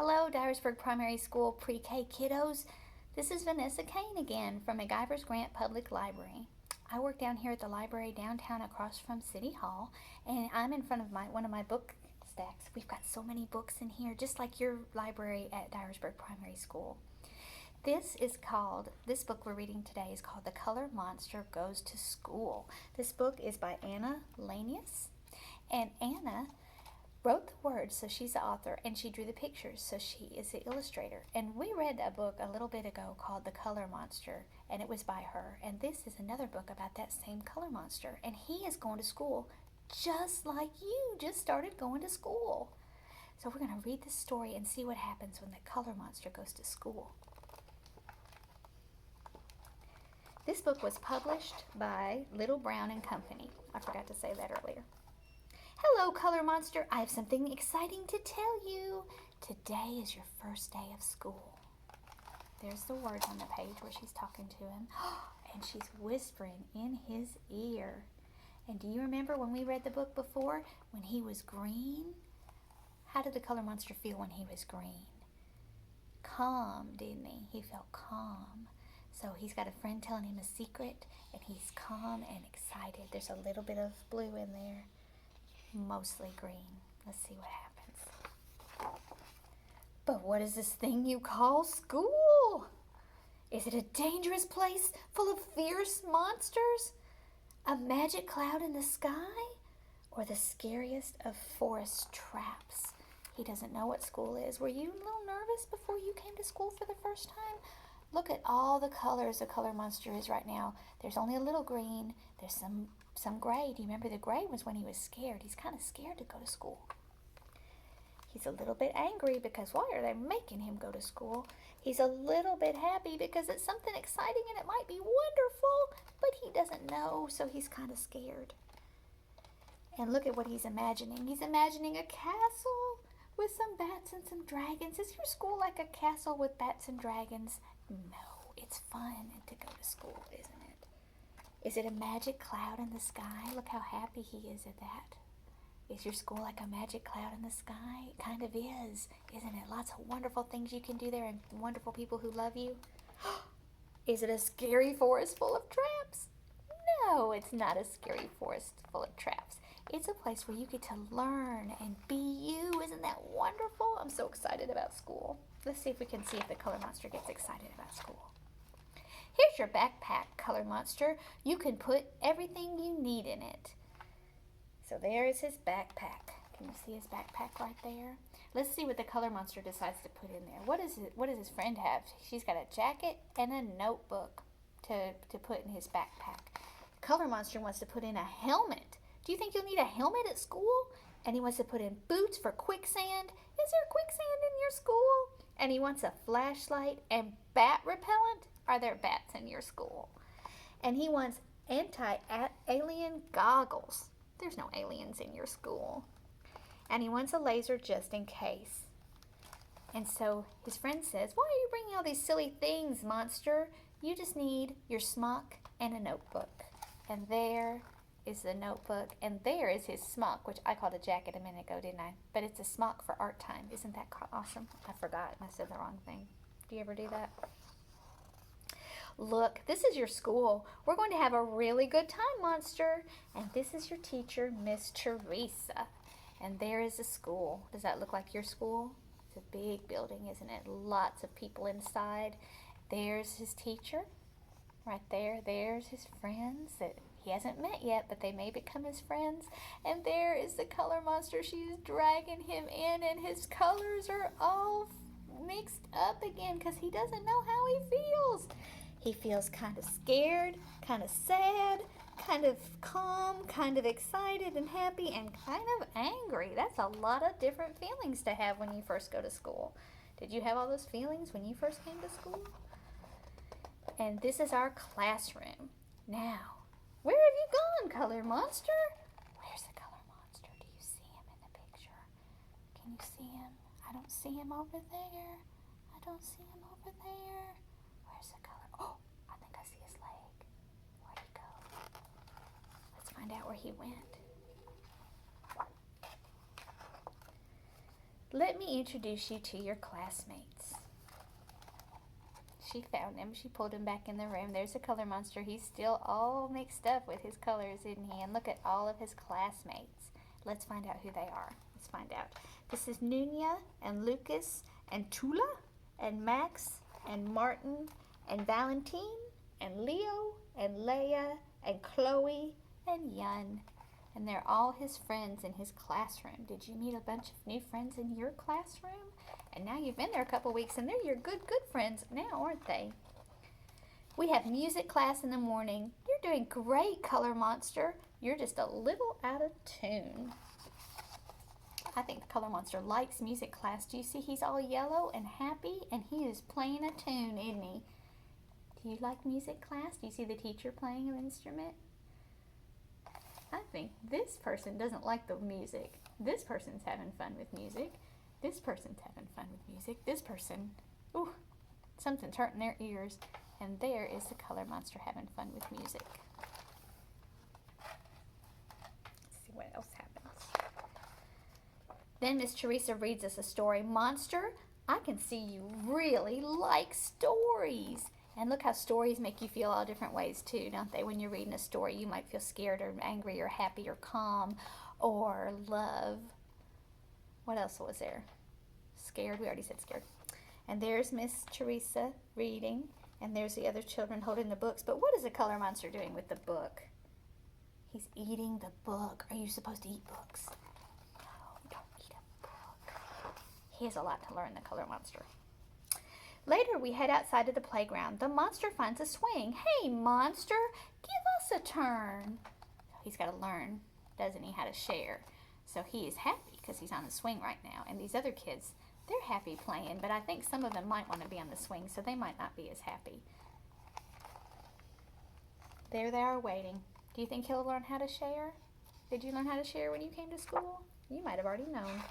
Hello, Dyersburg Primary School Pre-K kiddos. This is Vanessa Kane again from McIvers Grant Public Library. I work down here at the library downtown across from City Hall, and I'm in front of one of my book stacks. We've got so many books in here, just like your library at Dyersburg Primary School. This book we're reading today is called The Color Monster Goes to School. This book is by Anna Llenas, and Anna wrote the words, so she's the author, and she drew the pictures, so she is the illustrator. And we read a book a little bit ago called The Color Monster, and it was by her. And this is another book about that same color monster, and he is going to school just like you just started going to school. So we're going to read this story and see what happens when the color monster goes to school. This book was published by Little Brown and Company. I forgot to say that earlier. Hello, Color Monster. I have something exciting to tell you. Today is your first day of school. There's the words on the page where she's talking to him, and she's whispering in his ear. And do you remember when we read the book before, when he was green? How did the color monster feel when he was green? Calm, didn't he? He felt calm. So he's got a friend telling him a secret, and he's calm and excited. There's a little bit of blue in there. Mostly green. Let's see what happens. But what is this thing you call school? Is it a dangerous place full of fierce monsters? A magic cloud in the sky? Or the scariest of forest traps? He doesn't know what school is. Were you a little nervous before you came to school for the first time? Look at all the colors the color monster is right now. There's only a little green. There's some gray. Do you remember the gray was when he was scared? He's kind of scared to go to school. He's a little bit angry because why are they making him go to school? He's a little bit happy because it's something exciting and it might be wonderful, but he doesn't know, so he's kind of scared. And look at what he's imagining. He's imagining a castle with some bats and some dragons. Is your school like a castle with bats and dragons? No, it's fun to go to school, isn't it? Is it a magic cloud in the sky? Look how happy he is at that. Is your school like a magic cloud in the sky? It kind of is, isn't it? Lots of wonderful things you can do there and wonderful people who love you. Is it a scary forest full of traps? No, it's not a scary forest full of traps. It's a place where you get to learn and be you. Isn't that wonderful? I'm so excited about school. Let's see if we can see if the color monster gets excited about school. Here's your backpack, color monster. You can put everything you need in it. So there is his backpack. Can you see his backpack right there? Let's see what the color monster decides to put in there. What does his friend have? She's got a jacket and a notebook to put in his backpack. The color monster wants to put in a helmet. Do you think you'll need a helmet at school? And he wants to put in boots for quicksand. Is there quicksand in your school? And he wants a flashlight and bat repellent. Are there bats in your school? And he wants anti-alien goggles. There's no aliens in your school. And he wants a laser just in case. And so his friend says, why are you bringing all these silly things, monster? You just need your smock and a notebook. And there is the notebook, and there is his smock, which I called a jacket a minute ago, didn't I? But it's a smock for art time. Isn't that awesome? I forgot. I said the wrong thing. Do you ever do that? Look, this is your school. We're going to have a really good time, monster. And this is your teacher, Miss Teresa. And there is the school. Does that look like your school? It's a big building, isn't it? Lots of people inside. There's his teacher right there. There's his friends that he hasn't met yet, but they may become his friends. And there is the color monster. She's dragging him in, and his colors are all mixed up again because he doesn't know how he feels. He feels kind of scared, kind of sad, kind of calm, kind of excited and happy, and kind of angry. That's a lot of different feelings to have when you first go to school. Did you have all those feelings when you first came to school? And this is our classroom. Now, where have you gone, color monster? Where's the color monster? Do you see him in the picture? Can you see him? I don't see him over there. I don't see him over there. Where's the color? Oh, I think I see his leg. Where'd he go? Let's find out where he went. Let me introduce you to your classmates. She found him. She pulled him back in the room. There's the color monster. He's still all mixed up with his colors, isn't he? And look at all of his classmates. Let's find out who they are. Let's find out. This is Nunya and Lucas and Tula and Max and Martin and Valentine and Leo and Leia and Chloe and Yun. And they're all his friends in his classroom. Did you meet a bunch of new friends in your classroom? And now you've been there a couple weeks and they're your good friends now, aren't they? We have music class in the morning. You're doing great, Color Monster. You're just a little out of tune. I think the Color Monster likes music class. Do you see he's all yellow and happy and he is playing a tune, isn't he? Do you like music class? Do you see the teacher playing an instrument? I think this person doesn't like the music. This person's having fun with music. This person's having fun with music. This person, ooh, something's hurting their ears. And there is the Color Monster having fun with music. Let's see what else happens. Then Miss Teresa reads us a story. Monster, I can see you really like stories. And look how stories make you feel all different ways too, don't they? When you're reading a story, you might feel scared or angry or happy or calm or love. What else was there? Scared, we already said scared. And there's Miss Teresa reading, and there's the other children holding the books. But what is the Color Monster doing with the book? He's eating the book. Are you supposed to eat books? No, don't eat a book. He has a lot to learn, the Color Monster. Later, we head outside to the playground. The monster finds a swing. Hey, monster, give us a turn. He's got to learn, doesn't he, how to share. So he is happy because he's on the swing right now. And these other kids, they're happy playing, but I think some of them might want to be on the swing, so they might not be as happy. There they are waiting. Do you think he'll learn how to share? Did you learn how to share when you came to school? You might have already known.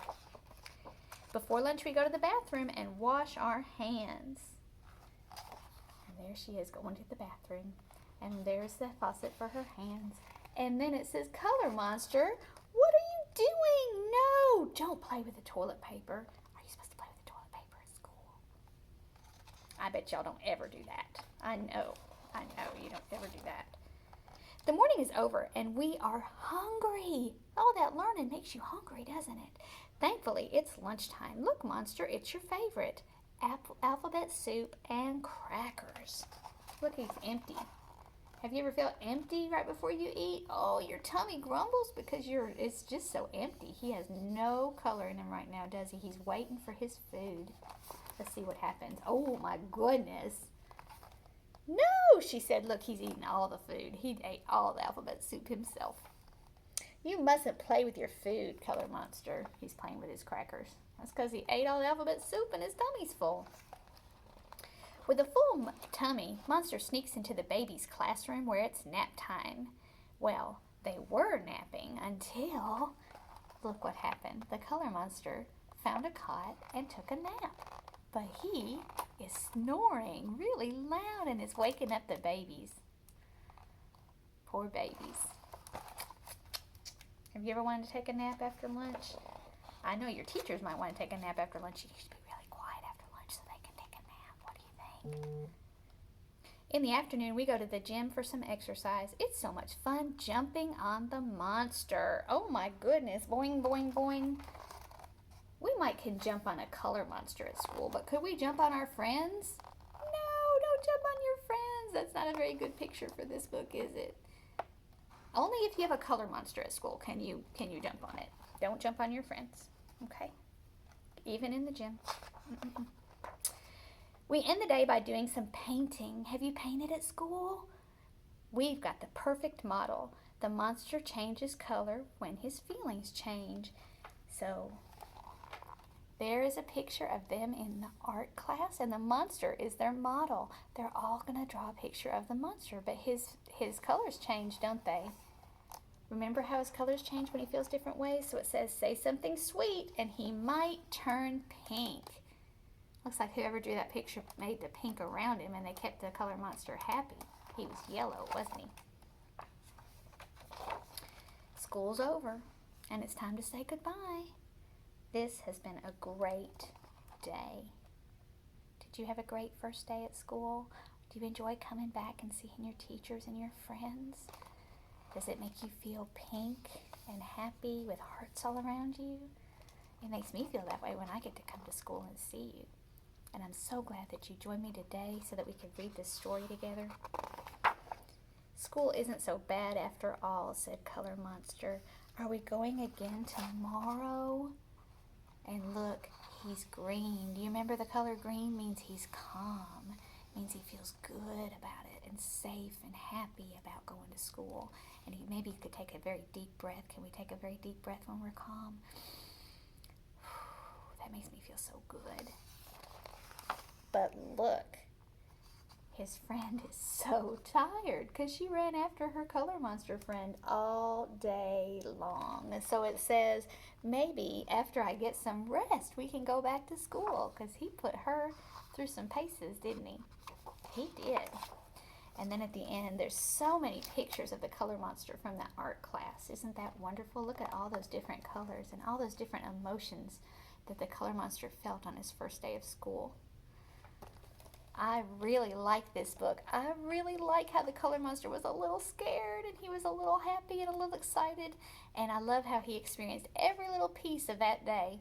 Before lunch, we go to the bathroom and wash our hands. And there she is going to the bathroom. And there's the faucet for her hands. And then it says, Color Monster, what are you doing? No, don't play with the toilet paper. Are you supposed to play with the toilet paper at school? I bet y'all don't ever do that. I know you don't ever do that. The morning is over and we are hungry. All that learning makes you hungry, doesn't it? Thankfully, it's lunchtime. Look, Monster, it's your favorite. Alphabet soup and crackers. Look, he's empty. Have you ever felt empty right before you eat? Oh, your tummy grumbles because it's just so empty. He has no color in him right now, does he? He's waiting for his food. Let's see what happens. Oh, my goodness. No, she said. Look, he's eating all the food. He ate all the alphabet soup himself. You mustn't play with your food, Color Monster. He's playing with his crackers. That's because he ate all the alphabet soup and his tummy's full. With a full tummy, Monster sneaks into the baby's classroom where it's nap time. Well, they were napping until, look what happened. The Color Monster found a cot and took a nap. But he is snoring really loud and is waking up the babies. Poor babies. Have you ever wanted to take a nap after lunch? I know your teachers might want to take a nap after lunch. You should be really quiet after lunch so they can take a nap. What do you think? In the afternoon, we go to the gym for some exercise. It's so much fun jumping on the monster. Oh my goodness. Boing, boing, boing. We can jump on a Color Monster at school, but could we jump on our friends? No, don't jump on your friends. That's not a very good picture for this book, is it? Only if you have a Color Monster at school can you jump on it. Don't jump on your friends, okay? Even in the gym. We end the day by doing some painting. Have you painted at school? We've got the perfect model. The monster changes color when his feelings change. So there is a picture of them in the art class, and the monster is their model. They're all going to draw a picture of the monster, but his colors change, don't they? Remember how his colors change when he feels different ways? So it says, say something sweet, and he might turn pink. Looks like whoever drew that picture made the pink around him, and they kept the Color Monster happy. He was yellow, wasn't he? School's over, and it's time to say goodbye. This has been a great day. Did you have a great first day at school? Do you enjoy coming back and seeing your teachers and your friends? Does it make you feel pink and happy with hearts all around you? It makes me feel that way when I get to come to school and see you. And I'm so glad that you joined me today so that we could read this story together. School isn't so bad after all, said Color Monster. Are we going again tomorrow? And look, he's green. Do you remember the color green means he's calm? It means he feels good about it and safe and happy about going to school. And maybe he could take a very deep breath. Can we take a very deep breath when we're calm? That makes me feel so good. But look, his friend is so tired because she ran after her Color Monster friend all day long. And so it says, maybe after I get some rest, we can go back to school, because he put her through some paces, didn't he? He did. And then at the end, there's so many pictures of the Color Monster from that art class. Isn't that wonderful? Look at all those different colors and all those different emotions that the Color Monster felt on his first day of school. I really like this book. I really like how the Color Monster was a little scared and he was a little happy and a little excited. And I love how he experienced every little piece of that day.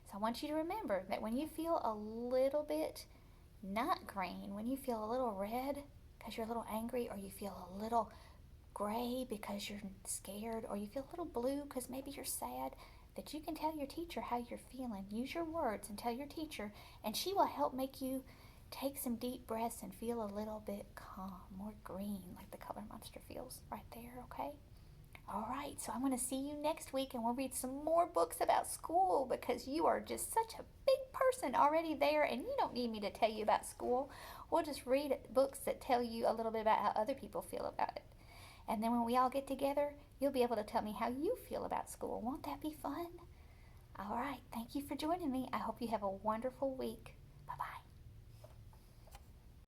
So I want you to remember that when you feel a little bit not green, when you feel a little red because you're a little angry, or you feel a little gray because you're scared, or you feel a little blue because maybe you're sad, that you can tell your teacher how you're feeling. Use your words and tell your teacher, and she will help make you take some deep breaths and feel a little bit calm, more green, like the Color Monster feels right there, okay? All right, so I'm going to see you next week, and we'll read some more books about school, because you are just such a big person already there, and you don't need me to tell you about school. We'll just read books that tell you a little bit about how other people feel about it. And then when we all get together, you'll be able to tell me how you feel about school. Won't that be fun? All right, thank you for joining me. I hope you have a wonderful week.